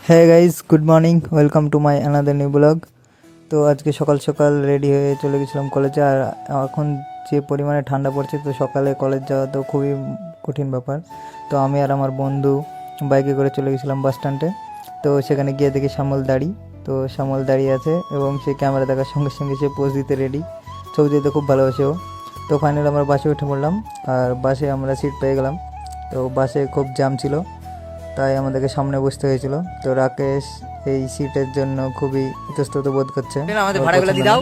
হ্যাঁ guys, good morning, welcome to my another new blog. তো আজকে সকাল সকাল রেডি হয়ে চলে গেছিলাম কলেজে। আর এখন যে পরিমাণে ঠান্ডা পড়ছে, তো সকালে কলেজ যাওয়া তো খুবই কঠিন ব্যাপার। তো আমি আর আমার বন্ধু বাইকে করে চলে গেছিলাম বাস স্ট্যান্ডে। তো সেখানে গিয়ে দেখি শ্যামল দাঁড়িয়ে আছে এবং সে ক্যামেরা দেখার সঙ্গে সঙ্গে সে পোজ দিতে রেডি। ছবি দিতে খুব ভালোবাসে ও। তো ফাইনালি আমরা বাসে উঠে পড়লাম আর বাসে আমরা সিট পেয়ে গেলাম। তো বাসে খুব জ্যাম ছিল, তাই আমাদেরকে সামনে বসতে হয়েছিল। তো রাকেশ এই সিটের জন্য খুবই ইতস্তত বোধ করছে। আমাদের ভাড়াগুলো দিয়ে দাও,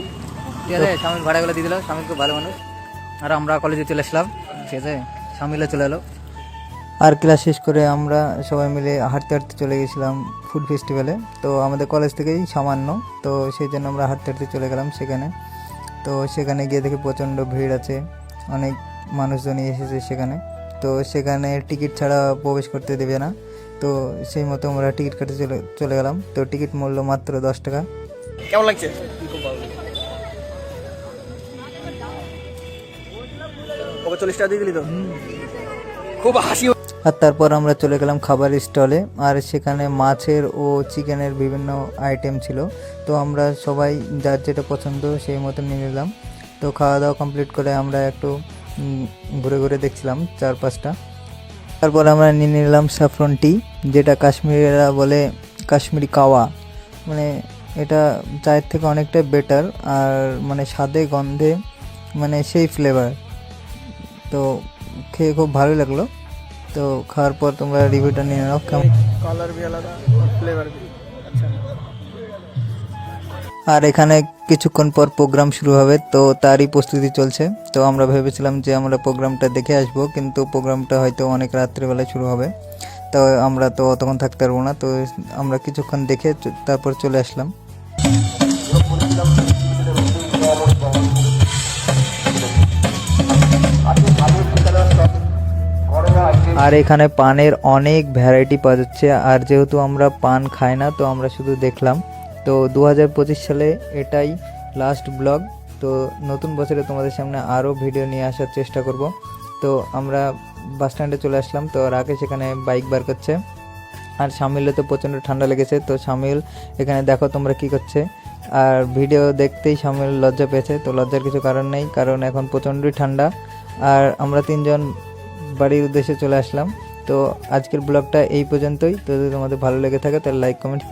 ঠিক আছে? স্বামীর ভাড়াগুলো দিয়ে দিল, স্বামী খুব ভালো মানুষ। আর আমরা কলেজে চলে আসলাম, ঠিক আছে? স্বামীরা চলে এলো। আর ক্লাস শেষ করে আমরা সবাই মিলে হাঁটতে হাঁটতে চলে গেছিলাম ফুড ফেস্টিভ্যালে। তো আমাদের কলেজ থেকেই সামান্য, তো সেই জন্য আমরা হাঁটতে হাঁটতে চলে গেলাম সেখানে। তো সেখানে গিয়ে দেখি প্রচণ্ড ভিড় আছে, অনেক মানুষজনই এসেছে সেখানে। তো সেখানে টিকিট ছাড়া প্রবেশ করতে দেবে না, তো সেই মতো আমরা টিকিট কাটতে চলে গেলাম। তো টিকিট মূল্য মাত্র 10 টাকা। কেমন লাগছে? ওকে 40 টাকা দিয়ে দিলি তো, খুব হাসি। আর তারপর আমরা চলে গেলাম খাবার স্টলে। আর সেখানে মাছের ও চিকেনের বিভিন্ন আইটেম ছিল। তো আমরা সবাই যার যেটা পছন্দ সেই মতো নিয়ে নিলাম। তো খাওয়া দাওয়া কমপ্লিট করে আমরা একটু ঘুরে ঘুরে দেখছিলাম চারপাশটা। তারপর আমরা নিয়ে নিলাম স্যাফরন টি, যেটা কাশ্মীরিরা বলে কাশ্মীরি কাওয়া। মানে এটা চায়ের থেকে অনেকটা বেটার, আর মানে স্বাদে গন্ধে মানে সেই ফ্লেভার। তো খেয়ে খুব ভালো লাগলো। তো খাওয়ার পর তোমরা রিভিউটা নিয়ে নাও কেমন। কালার भी আলাদা, ফ্লেভার भी আচ্ছা। আর এখানে কিছুক্ষণ পর প্রোগ্রাম শুরু হবে, তো তারই প্রস্তুতি চলছে। তো আমরা ভেবেছিলাম যে আমরা প্রোগ্রামটা দেখে আসবো, কিন্তু প্রোগ্রামটা হয়তো অনেক রাত্রিবেলায় শুরু হবে। তো আমরা তো অতক্ষণ থাকতে পারবো না, তো আমরা কিছুক্ষণ দেখে তারপর চলে আসলাম। আর এখানে পানের অনেক ভ্যারাইটি পাওয়া যাচ্ছে। আর যেহেতু আমরা পান খাই না, তো আমরা শুধু দেখলাম। তো 2025 সালে এটাই লাস্ট ব্লগ। তো নতুন বছরে তোমাদের সামনে আরও ভিডিও নিয়ে আসার চেষ্টা করব। তো আমরা বাস স্ট্যান্ডে চলে আসলাম। তো রাকেশ এখানে বাইক বার করছে, আর শামিলে তো প্রচণ্ড ঠান্ডা লেগেছে। তো শামিল এখানে দেখো তোমরা কি করছে। আর ভিডিও দেখতেই শামিল লজ্জা পেয়েছে। তো লজ্জার কিছু কারণ নেই, কারণ এখন প্রচণ্ডই ঠান্ডা। আর আমরা তিনজন বাড়ির উদ্দেশ্যে চলে আসলাম। তো আজকের ব্লগটা এই পর্যন্তই। তো যদি তোমাদের ভালো লেগে থাকে তাহলে লাইক কমেন্ট